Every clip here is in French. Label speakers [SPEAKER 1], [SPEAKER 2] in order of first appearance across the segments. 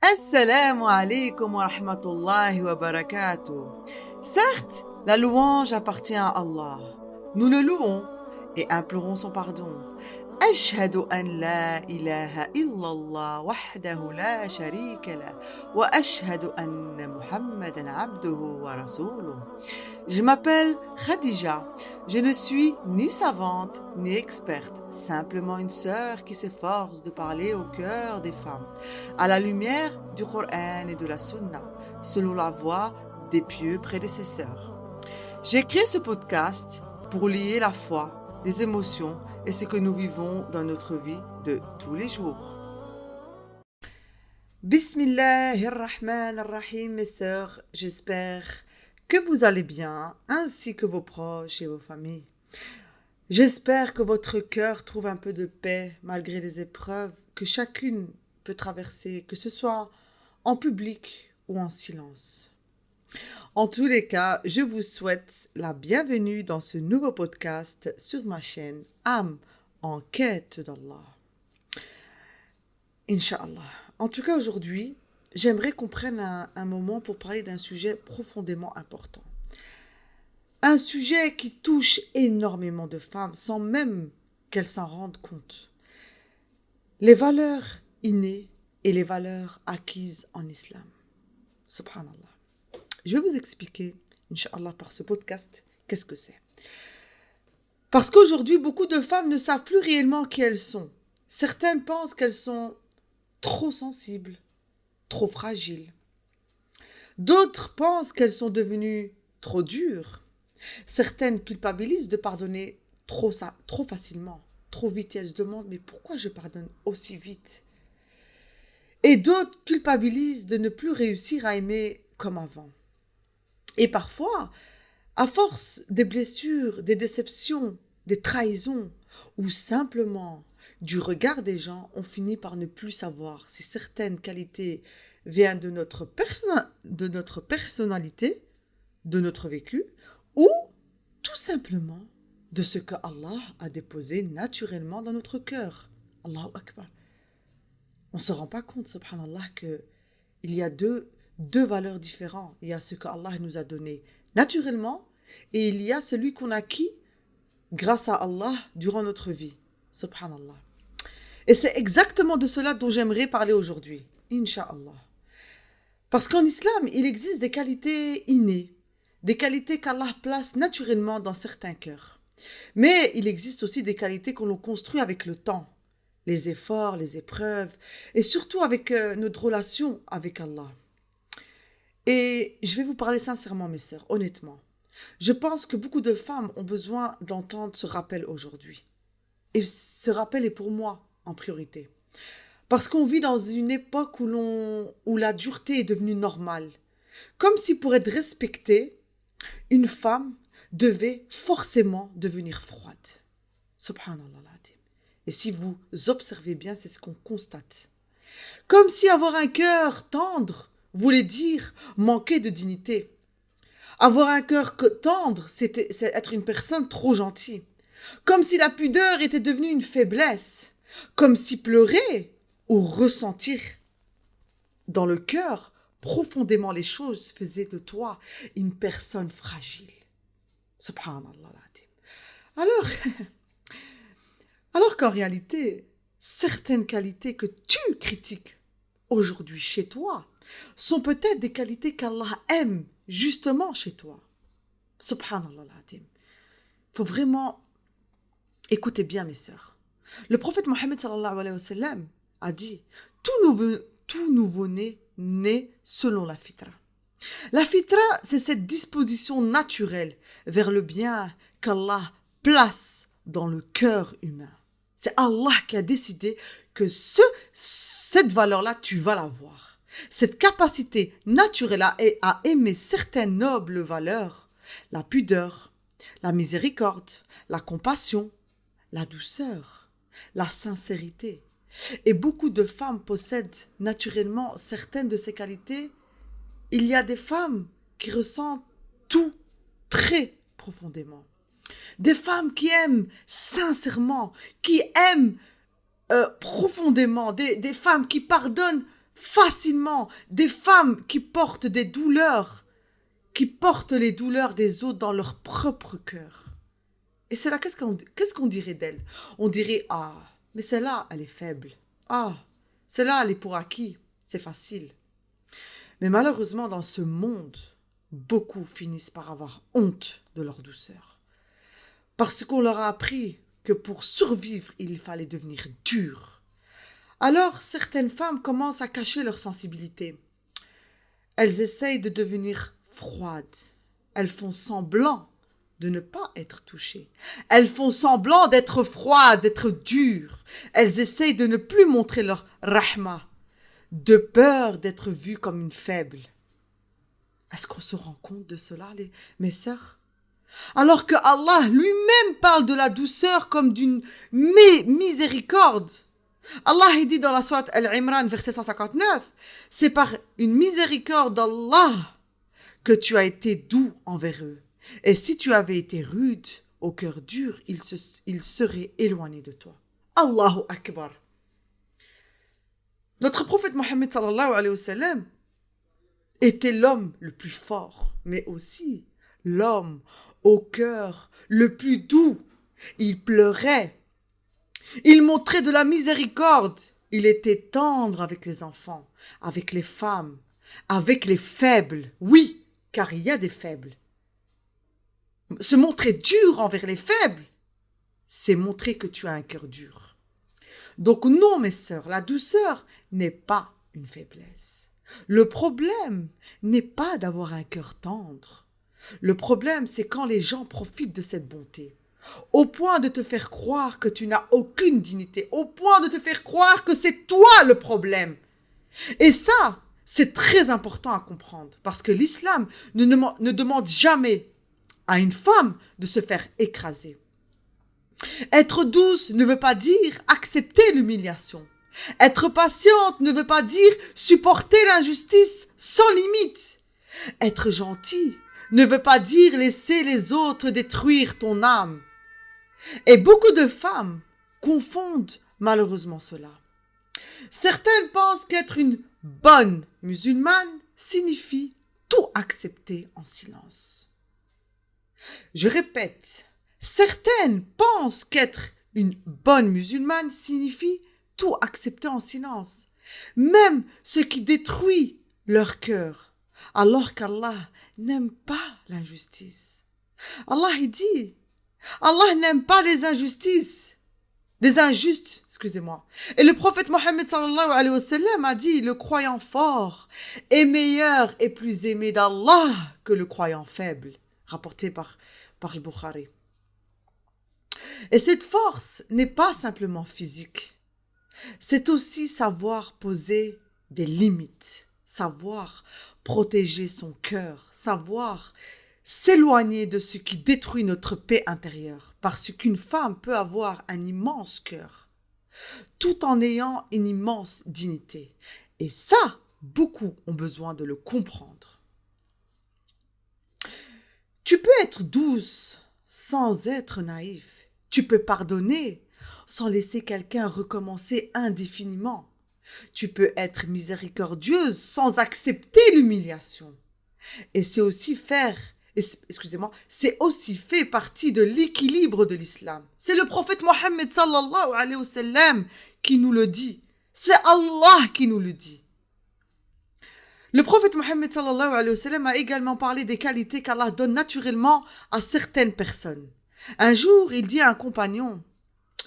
[SPEAKER 1] Assalamu alaikum wa rahmatullahi wa barakatuh. Certes, la louange appartient à Allah. Nous le louons et implorons son pardon. Ashhadu an la ilaha illallah wahdahu la sharika lah wa ashhadu anna Muhammadan abduhu wa rasuluh. Je m'appelle Khadija. Je ne suis ni savante ni experte, simplement une sœur qui s'efforce de parler au cœur des femmes, à la lumière du Coran et de la Sunna, selon la voie des pieux prédécesseurs. J'ai créé ce podcast pour lier la foi, les émotions et ce que nous vivons dans notre vie de tous les jours. Bismillahirrahmanirrahim, mes sœurs, j'espère que vous allez bien, ainsi que vos proches et vos familles. J'espère que votre cœur trouve un peu de paix malgré les épreuves que chacune peut traverser, que ce soit en public ou en silence. En tous les cas, je vous souhaite la bienvenue dans ce nouveau podcast sur ma chaîne Âme en quête d'Allah. Inch'Allah. En tout cas, aujourd'hui, j'aimerais qu'on prenne un moment pour parler d'un sujet profondément important. Un sujet qui touche énormément de femmes sans même qu'elles s'en rendent compte. Les valeurs innées et les valeurs acquises en islam. Subhanallah. Je vais vous expliquer, Inch'Allah, par ce podcast, qu'est-ce que c'est. Parce qu'aujourd'hui, beaucoup de femmes ne savent plus réellement qui elles sont. Certaines pensent qu'elles sont trop sensibles, trop fragiles. D'autres pensent qu'elles sont devenues trop dures. Certaines culpabilisent de pardonner trop facilement, trop vite. Et elles se demandent, mais pourquoi je pardonne aussi vite? Et d'autres culpabilisent de ne plus réussir à aimer comme avant. Et parfois, à force des blessures, des déceptions, des trahisons, ou simplement du regard des gens, on finit par ne plus savoir si certaines qualités viennent de notre personnalité, de notre vécu, ou tout simplement de ce que Allah a déposé naturellement dans notre cœur. Allahu Akbar. On ne se rend pas compte, subhanallah, qu'il y a deux valeurs différentes. Il y a ce que Allah nous a donné naturellement et il y a celui qu'on a acquis grâce à Allah durant notre vie. Subhanallah. Et c'est exactement de cela dont j'aimerais parler aujourd'hui. Inch'Allah. Parce qu'en islam, il existe des qualités innées, des qualités qu'Allah place naturellement dans certains cœurs. Mais il existe aussi des qualités qu'on construit avec le temps, les efforts, les épreuves, et surtout avec notre relation avec Allah. Et je vais vous parler sincèrement, mes sœurs, honnêtement. Je pense que beaucoup de femmes ont besoin d'entendre ce rappel aujourd'hui. Et ce rappel est pour moi en priorité. Parce qu'on vit dans une époque où la dureté est devenue normale. Comme si pour être respectée, une femme devait forcément devenir froide. Subhanallah. Et si vous observez bien, c'est ce qu'on constate. Comme si avoir un cœur tendre voulait dire manquer de dignité. Avoir un cœur tendre, c'est être une personne trop gentille. Comme si la pudeur était devenue une faiblesse. Comme si pleurer ou ressentir dans le cœur profondément les choses faisait de toi une personne fragile. Subhanallah. Alors qu'en réalité, certaines qualités que tu critiques aujourd'hui chez toi sont peut-être des qualités qu'Allah aime justement chez toi. Subhanallah. Il faut vraiment écouter bien, mes sœurs. Le prophète Mohammed sallallahu alayhi wa sallam a dit tout nouveau-né naît selon la fitra. La fitra, c'est cette disposition naturelle vers le bien qu'Allah place dans le cœur humain. C'est Allah qui a décidé que cette valeur-là, tu vas l'avoir. Cette capacité naturelle à aimer certaines nobles valeurs, la pudeur, la miséricorde, la compassion, la douceur, la sincérité. Et beaucoup de femmes possèdent naturellement certaines de ces qualités. Il y a des femmes qui ressentent tout très profondément. Des femmes qui aiment sincèrement, qui aiment profondément, des femmes qui pardonnent facilement, des femmes qui portent des douleurs, qui portent les douleurs des autres dans leur propre cœur. Et c'est là, qu'est-ce qu'on dirait d'elle? On dirait, ah, mais celle-là, elle est faible. Ah, celle-là, elle est pour acquis. C'est facile. Mais malheureusement, dans ce monde, beaucoup finissent par avoir honte de leur douceur. Parce qu'on leur a appris que pour survivre, il fallait devenir dur. Alors, certaines femmes commencent à cacher leur sensibilité. Elles essayent de devenir froides. Elles font semblant de ne pas être touchées. Elles font semblant d'être froides, d'être dures. Elles essayent de ne plus montrer leur rahma, de peur d'être vues comme une faible. Est-ce qu'on se rend compte de cela, mes sœurs? Alors que Allah lui-même parle de la douceur comme d'une miséricorde. Allah il dit dans la sourate Al-Imran, verset 159, c'est par une miséricorde d'Allah que tu as été doux envers eux. Et si tu avais été rude, au cœur dur, ils seraient éloignés de toi. Allahu Akbar. Notre prophète Mohammed sallallahu alayhi wa sallam était l'homme le plus fort, mais aussi l'homme au cœur le plus doux. Il pleurait. Il montrait de la miséricorde. Il était tendre avec les enfants, avec les femmes, avec les faibles. Oui, car il y a des faibles. Se montrer dur envers les faibles, c'est montrer que tu as un cœur dur. Donc non, mes sœurs, la douceur n'est pas une faiblesse. Le problème n'est pas d'avoir un cœur tendre. Le problème, c'est quand les gens profitent de cette bonté, au point de te faire croire que tu n'as aucune dignité, au point de te faire croire que c'est toi le problème. Et ça, c'est très important à comprendre, parce que l'islam ne demande jamais à une femme de se faire écraser. Être douce ne veut pas dire accepter l'humiliation. Être patiente ne veut pas dire supporter l'injustice sans limite. Être gentil ne veut pas dire laisser les autres détruire ton âme. Et beaucoup de femmes confondent malheureusement cela. Certaines pensent qu'être une bonne musulmane signifie tout accepter en silence. Je répète, certaines pensent qu'être une bonne musulmane signifie tout accepter en silence, même ce qui détruit leur cœur, alors qu'Allah n'aime pas l'injustice. Allah dit, Allah n'aime pas les injustices, les injustes, excusez-moi. Et le prophète Mohammed sallallahu alayhi wa sallam a dit, le croyant fort est meilleur et plus aimé d'Allah que le croyant faible, rapporté par le Bukhari. Et cette force n'est pas simplement physique, c'est aussi savoir poser des limites, savoir protéger son cœur, savoir s'éloigner de ce qui détruit notre paix intérieure, parce qu'une femme peut avoir un immense cœur, tout en ayant une immense dignité. Et ça, beaucoup ont besoin de le comprendre. Tu peux être douce sans être naïf. Tu peux pardonner sans laisser quelqu'un recommencer indéfiniment. Tu peux être miséricordieuse sans accepter l'humiliation. Et c'est aussi fait partie de l'équilibre de l'islam. C'est le prophète Mohammed sallallahu alayhi wa sallam qui nous le dit. C'est Allah qui nous le dit. Le prophète Mohammed sallallahu alayhi wa sallam a également parlé des qualités qu'Allah donne naturellement à certaines personnes. Un jour, il dit à un compagnon,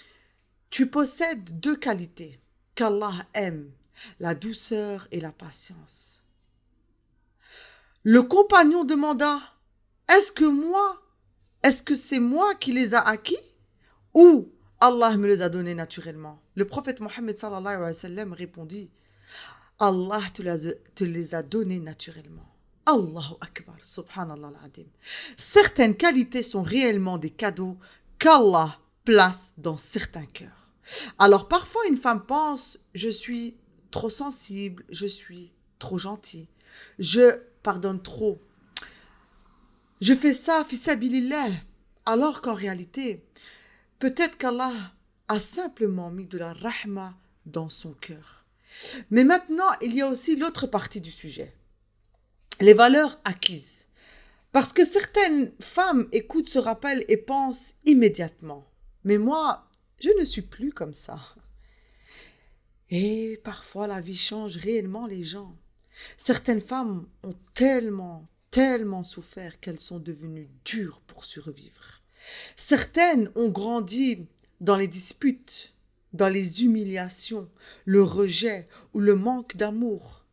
[SPEAKER 1] « Tu possèdes deux qualités qu'Allah aime, la douceur et la patience. » Le compagnon demanda, « Est-ce que c'est moi qui les a acquis ou Allah me les a donnés naturellement ?» Le prophète Mohammed sallallahu alayhi wa sallam répondit, Allah te les a donnés naturellement. Allahu Akbar, subhanallah al-adim. Certaines qualités sont réellement des cadeaux qu'Allah place dans certains cœurs. Alors parfois une femme pense, je suis trop sensible, je suis trop gentil, je pardonne trop, je fais ça fi sabilillah, alors qu'en réalité, peut-être qu'Allah a simplement mis de la rahma dans son cœur. Mais maintenant, il y a aussi l'autre partie du sujet, les valeurs acquises. Parce que certaines femmes écoutent ce rappel et pensent immédiatement, mais moi, je ne suis plus comme ça. Et parfois, la vie change réellement les gens. Certaines femmes ont tellement souffert qu'elles sont devenues dures pour survivre. Certaines ont grandi dans les disputes, dans les humiliations, le rejet ou le manque d'amour.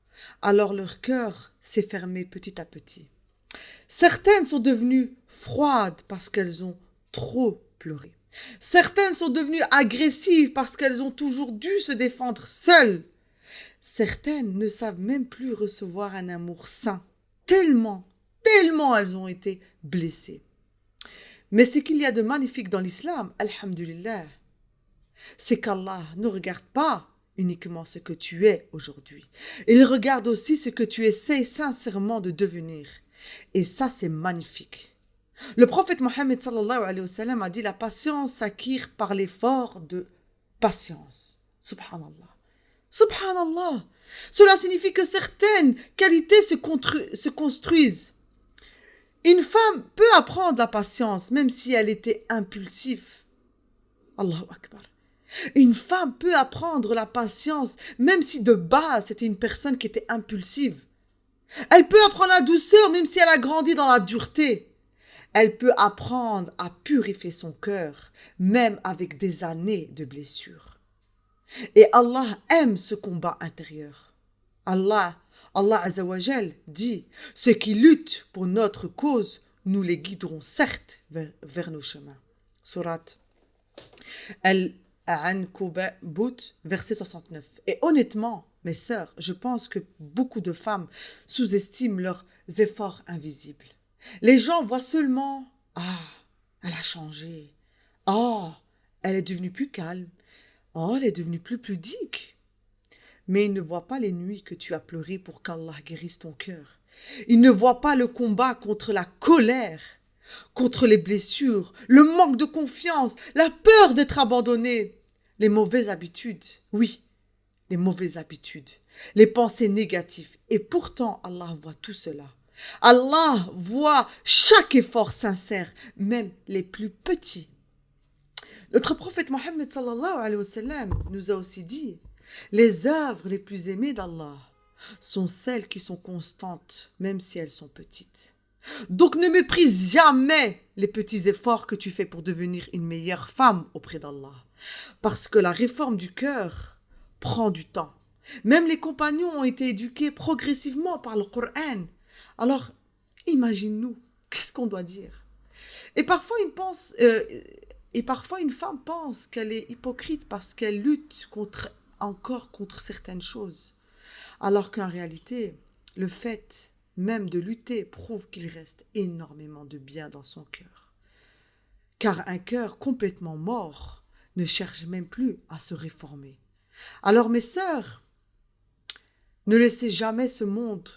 [SPEAKER 1] Alors leur cœur s'est fermé petit à petit. Certaines sont devenues froides parce qu'elles ont trop pleuré. Certaines sont devenues agressives parce qu'elles ont toujours dû se défendre seules. Certaines ne savent même plus recevoir un amour sain, tellement elles ont été blessées. Mais ce qu'il y a de magnifique dans l'islam, alhamdulillah, c'est qu'Allah ne regarde pas uniquement ce que tu es aujourd'hui. Il regarde aussi ce que tu essaies sincèrement de devenir. Et ça, c'est magnifique. Le prophète Mohammed sallallahu alayhi wa sallam a dit: la patience s'acquiert par l'effort de patience. Subhanallah. Subhanallah. Cela signifie que certaines qualités se construisent. Une femme peut apprendre la patience même si elle était impulsive. Allahu Akbar. Une femme peut apprendre la patience même si de base c'était une personne qui était impulsive. Elle peut apprendre la douceur même si elle a grandi dans la dureté. Elle peut apprendre à purifier son cœur même avec des années de blessures. Et Allah aime ce combat intérieur. Allah Azza wa Jal dit: ceux qui luttent pour notre cause, nous les guiderons certes vers nos chemins. Surat Al-Ankabut, verset 69. Et honnêtement, mes sœurs, je pense que beaucoup de femmes sous-estiment leurs efforts invisibles. Les gens voient seulement: ah, elle a changé. Oh, elle est devenue plus calme. Oh, elle est devenue plus pudique. Mais ils ne voient pas les nuits que tu as pleurées pour qu'Allah guérisse ton cœur. Ils ne voient pas le combat contre la colère, contre les blessures, le manque de confiance, la peur d'être abandonné, les mauvaises habitudes. Oui, les mauvaises habitudes, les pensées négatives. Et pourtant, Allah voit tout cela. Allah voit chaque effort sincère, même les plus petits. Notre prophète Mohammed sallallahu alayhi wa sallam nous a aussi dit: les œuvres les plus aimées d'Allah sont celles qui sont constantes, même si elles sont petites. Donc ne méprise jamais les petits efforts que tu fais pour devenir une meilleure femme auprès d'Allah. Parce que la réforme du cœur prend du temps. Même les compagnons ont été éduqués progressivement par le Coran. Alors, imagine-nous, qu'est-ce qu'on doit dire? Et parfois une femme pense qu'elle est hypocrite parce qu'elle lutte contre certaines choses. Alors qu'en réalité, le fait même de lutter prouve qu'il reste énormément de bien dans son cœur. Car un cœur complètement mort ne cherche même plus à se réformer. Alors mes sœurs, ne laissez jamais ce monde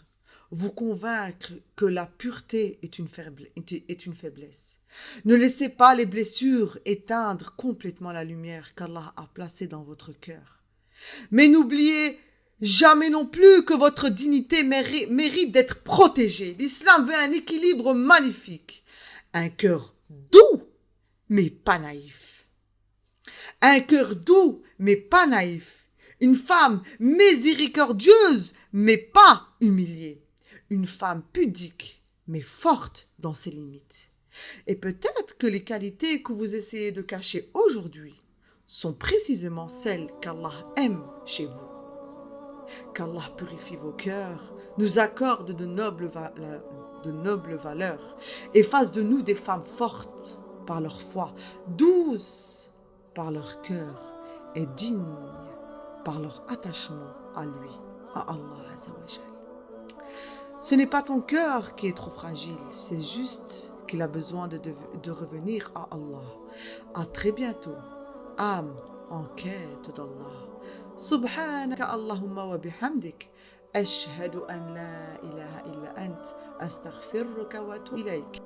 [SPEAKER 1] vous convaincre que la pureté est une faiblesse. Ne laissez pas les blessures éteindre complètement la lumière qu'Allah a placée dans votre cœur. Mais n'oubliez jamais non plus que votre dignité mérite d'être protégée. L'islam veut un équilibre magnifique. Un cœur doux, mais pas naïf. Un cœur doux, mais pas naïf. Une femme miséricordieuse, mais pas humiliée. Une femme pudique, mais forte dans ses limites. Et peut-être que les qualités que vous essayez de cacher aujourd'hui sont précisément celles qu'Allah aime chez vous. Qu'Allah purifie vos cœurs, nous accorde de nobles valeurs et fasse de nous des femmes fortes par leur foi, douces par leur cœur et dignes par leur attachement à lui, à Allah Azza wa Jal. Ce n'est pas ton cœur qui est trop fragile, c'est juste qu'il a besoin de revenir à Allah. À très bientôt. âme en quête d'Allah. Subhanaka Allahumma wa bihamdik. Ashhadu an la ilaha illa ant. Astaghfiruka wa atubu ilayk.